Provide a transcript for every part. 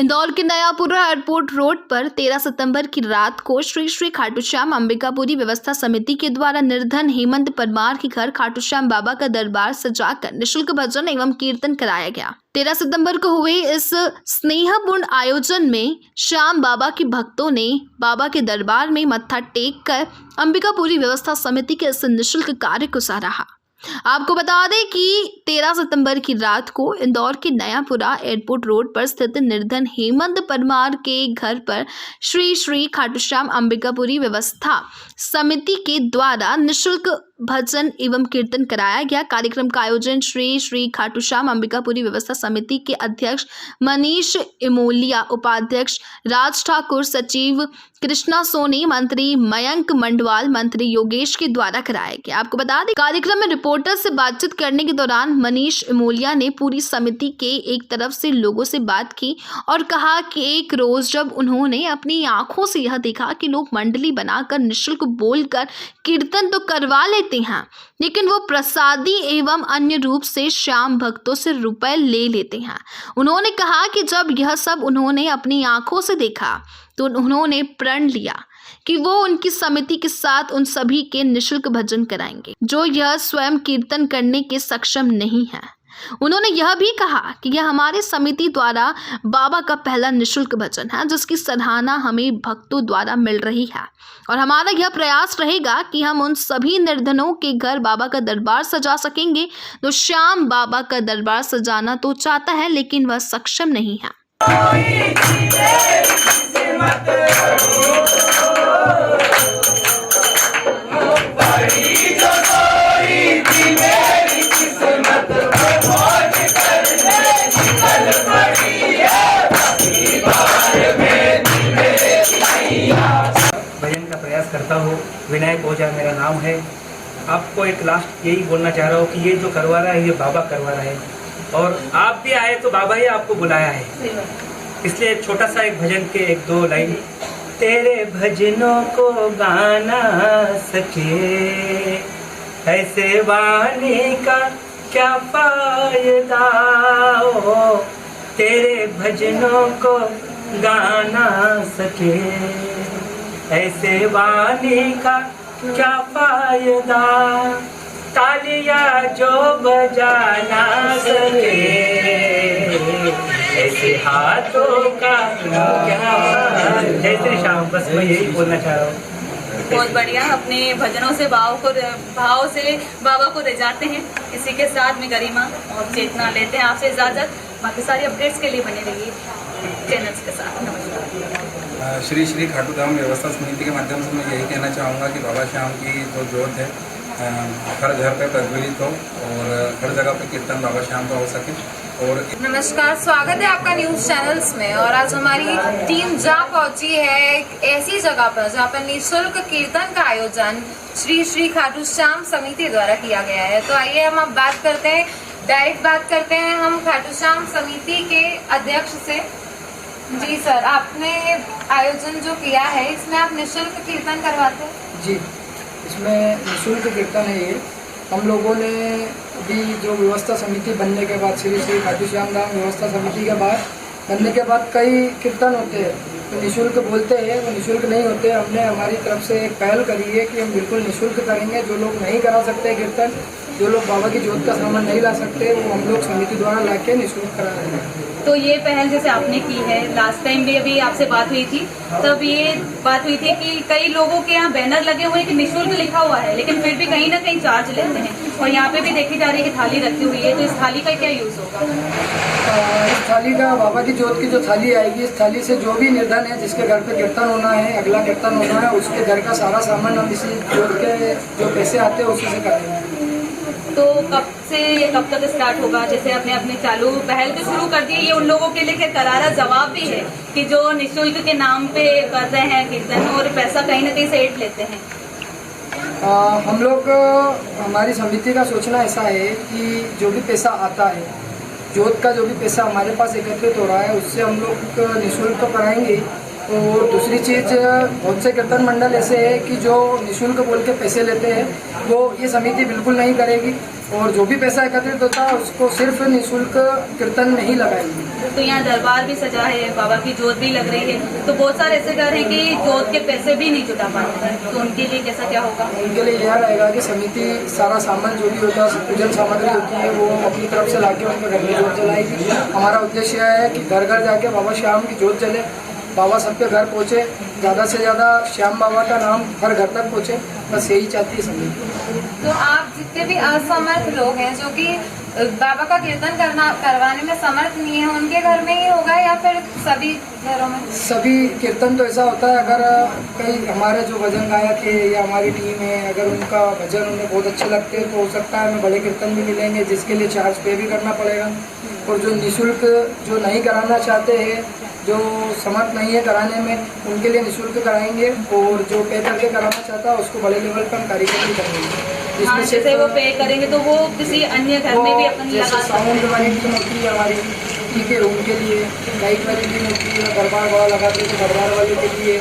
इंदौर के Nayapura airport road पर 13 सितंबर की रात को श्री श्री खाटू श्याम अंबिकापुरी व्यवस्था समिति के द्वारा निर्धन हेमंत परमार के घर खाटू श्याम बाबा का दरबार सजाकर निःशुल्क भजन एवं कीर्तन कराया गया। 13 सितंबर को हुए इस स्नेहपूर्ण आयोजन में श्याम बाबा के भक्तों ने बाबा के दरबार में मत्था टेक कर अंबिकापुरी व्यवस्था समिति के इस निःशुल्क कार्य को सराहा। आपको बता दें कि 13 सितंबर की रात को इंदौर के नयापुरा एयरपोर्ट रोड पर स्थित निर्धन हेमंत परमार के घर पर श्री श्री खाटू श्याम अंबिकापुरी व्यवस्था समिति के द्वारा निःशुल्क भजन एवं कीर्तन कराया गया। कार्यक्रम का आयोजन श्री श्री खाटू श्याम अंबिकापुरी व्यवस्था समिति के अध्यक्ष मनीष इमोलिया, उपाध्यक्ष राज ठाकुर, सचिव कृष्णा सोनी, मंत्री मयंक मंडवाल, मंत्री योगेश के द्वारा कराया गया। आपको बता दें, कार्यक्रम में रिपोर्टर से बातचीत करने के दौरान मनीष इमोलिया ने पूरी समिति के एक तरफ से लोगों से बात की और कहा कि एक रोज जब उन्होंने अपनी आंखों से यह देखा कि लोग मंडली बनाकर निःशुल्क बोलकर कीर्तन तो करवा लेते हैं, लेकिन वो प्रसादी एवं अन्य रूप से श्याम भक्तों से रुपए ले लेते हैं। उन्होंने कहा कि जब यह सब उन्होंने अपनी आंखों से देखा तो उन्होंने प्रण लिया कि वो उनकी समिति के साथ उन सभी के निःशुल्क भजन कराएंगे जो यह स्वयं कीर्तन करने के सक्षम नहीं है। उन्होंने यह भी कहा कि यह हमारे समिति द्वारा बाबा का पहला निःशुल्क भजन है जिसकी सराहना हमें भक्तों द्वारा मिल रही है और हमारा यह प्रयास रहेगा कि हम उन सभी निर्धनों के घर बाबा का दरबार सजा सकेंगे। तो श्याम बाबा का दरबार सजाना तो चाहता है लेकिन वह सक्षम नहीं है। भजन का प्रयास करता हूँ। विनायक ओझा मेरा नाम है। आपको एक लास्ट यही बोलना चाह रहा हूँ कि ये जो करवा रहा है ये बाबा करवा रहा है और आप भी आए तो बाबा ही आपको बुलाया है। इसलिए छोटा सा एक भजन के एक दो लाइन। तेरे भजनों को गाना सके ऐसे वाणी का क्या फायदा हो, तेरे भजनों को गाना सके ऐसे वाणी का क्या फायदा, तालियां जो बजा ना सके ऐसे हाथों का क्या। जय श्री श्याम। बस मैं यही बोलना चाह रहा हूँ। बहुत बढ़िया। अपने भजनों से भाव से बाबा को रिझाते हैं। इसी के साथ में गरिमा और चेतना लेते हैं आपसे इजाजत। बाकी सारी अपडेट्स के लिए बने रहिए चैनल्स के साथ। नमस्कार। श्री श्री खाटू धाम व्यवस्था समिति के माध्यम से मैं यही कहना चाहूँगा कि बाबा श्याम की जो जोत है हर घर पे प्रज्वलित हो और हर जगह पे कीर्तन बाबा श्याम का हो सके। और नमस्कार, स्वागत है आपका न्यूज चैनल्स में। और आज हमारी टीम जा पहुंची है एक ऐसी जगह पर जहां पर निःशुल्क कीर्तन का आयोजन श्री श्री खाटू श्याम समिति द्वारा किया गया है। तो आइए हम अब बात करते हैं, डायरेक्ट बात करते हैं हम खाटू श्याम समिति के अध्यक्ष से। जी सर, आपने आयोजन जो किया है इसमें आप निःशुल्क कीर्तन करवाते हैं? जी, इसमें निःशुल्क कीर्तन है। ये हम लोगों ने भी जो व्यवस्था समिति बनने के बाद, श्री श्री खाटू श्याम धाम व्यवस्था समिति के बाद बनने के बाद कई कीर्तन होते हैं तो निःशुल्क बोलते हैं, वो निःशुल्क नहीं होते। हमने हमारी तरफ से एक पहल करी है कि हम बिल्कुल निःशुल्क करेंगे। जो लोग नहीं करा सकते कीर्तन, जो लोग बाबा की जोत का सामान नहीं ला सकते, वो हम लोग समिति द्वारा ला के निःशुल्क करा रहे हैं। तो ये पहल जैसे आपने की है, लास्ट टाइम भी अभी आपसे बात हुई थी, तब ये बात हुई थी कि कई लोगों के यहाँ बैनर लगे हुए हैं कि निःशुल्क लिखा हुआ है लेकिन फिर भी कहीं ना कहीं चार्ज लेते हैं। और यहाँ पे भी देखी जा रही है कि थाली रखी हुई है, तो इस थाली का क्या यूज होगा? इस थाली का, बाबा की जोत की जो थाली आएगी, इस थाली से जो भी निर्धन है जिसके घर पे कीर्तन होना है, अगला कीर्तन होना है, उसके घर का सारा सामान हम इसी जोत के जो पैसे आते हैं उसी से करेंगे। तो कब से ये कब तक स्टार्ट होगा? जैसे आपने अपने चालू पहल तो शुरू कर दी, ये उन लोगों के लिए करारा जवाब भी है कि जो निःशुल्क के नाम पे कर रहे हैं कीर्तन और पैसा कहीं ना कहीं से ऐड लेते हैं। हम लोग, हमारी समिति का सोचना ऐसा है कि जो भी पैसा आता है, जोत का जो भी पैसा हमारे पास एकत्रित हो रहा है, उससे हम लोग निःशुल्क तो कराएंगे, और दूसरी चीज़, बहुत से कीर्तन मंडल ऐसे है कि जो निःशुल्क बोल के पैसे लेते हैं, वो ये समिति बिल्कुल नहीं करेगी और जो भी पैसा एकत्रित होता है उसको सिर्फ निःशुल्क कीर्तन में ही लगाएगी। तो यहाँ दरबार भी सजा है, बाबा की जोत भी लग रही है, तो बहुत सारे ऐसे घर हैं कि जोत के पैसे भी नहीं जुटा पाते हैं, तो उनके लिए कैसा क्या होगा? उनके लिए यह रहेगा कि समिति सारा सामान जो भी होता है, पूजन सामग्री होती है, वो अपनी तरफ से लाके उनके घर में जोत जलाएगी। हमारा उद्देश्य है कि घर घर जाके बाबा श्याम की जोत जले, बाबा सबके घर पहुँचे, ज़्यादा से ज़्यादा श्याम बाबा का नाम हर घर तक पहुँचे, बस यही चाहती है समिति। तो आप जितने भी असमर्थ लोग हैं जो कि बाबा का कीर्तन करवाने में समर्थ नहीं है, उनके घर में ही होगा या फिर सभी घरों में? सभी कीर्तन तो ऐसा होता है, अगर कई हमारे जो भजन गायक है या हमारी टीम है, अगर उनका भजन उन्हें बहुत अच्छे लगते हैं तो हो सकता है हमें बड़े कीर्तन भी मिलेंगे, जिसके लिए चार्ज पे भी करना पड़ेगा। और जो निःशुल्क जो नहीं कराना चाहते हैं, जो समर्थ नहीं है कराने में, उनके लिए निःशुल्क कराएंगे, और जो पे करके कराना चाहता है उसको बड़े लेवल पर हम कार्यक्रम करेंगे। हाँ, जैसे वो पे करेंगे तो वो किसी अन्य घर में भी अपन जैसे लगा साउंड वाली टीम होती है हमारी, ठीक है, उनके लिए लाइट वाली टीम होती है, दरबार वाला लगाते हैं तो दरबार वाले के लिए।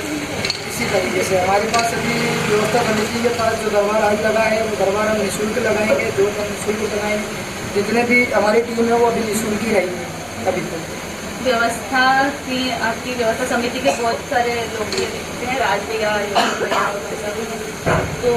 इसी तरीके से हमारे पास अभी व्यवस्था समिति के पास जो दरबार आज लगा है वो दरबार हम निःशुल्क लगाएंगे, जो हम निःशुल्क लगाएंगे। जितने भी हमारी टीम है वो अभी निःशुल्क ही रहेंगी अभी तक। व्यवस्था की आपकी व्यवस्था समिति के बहुत सारे लोग ये देखते हैं, राज भैया, तो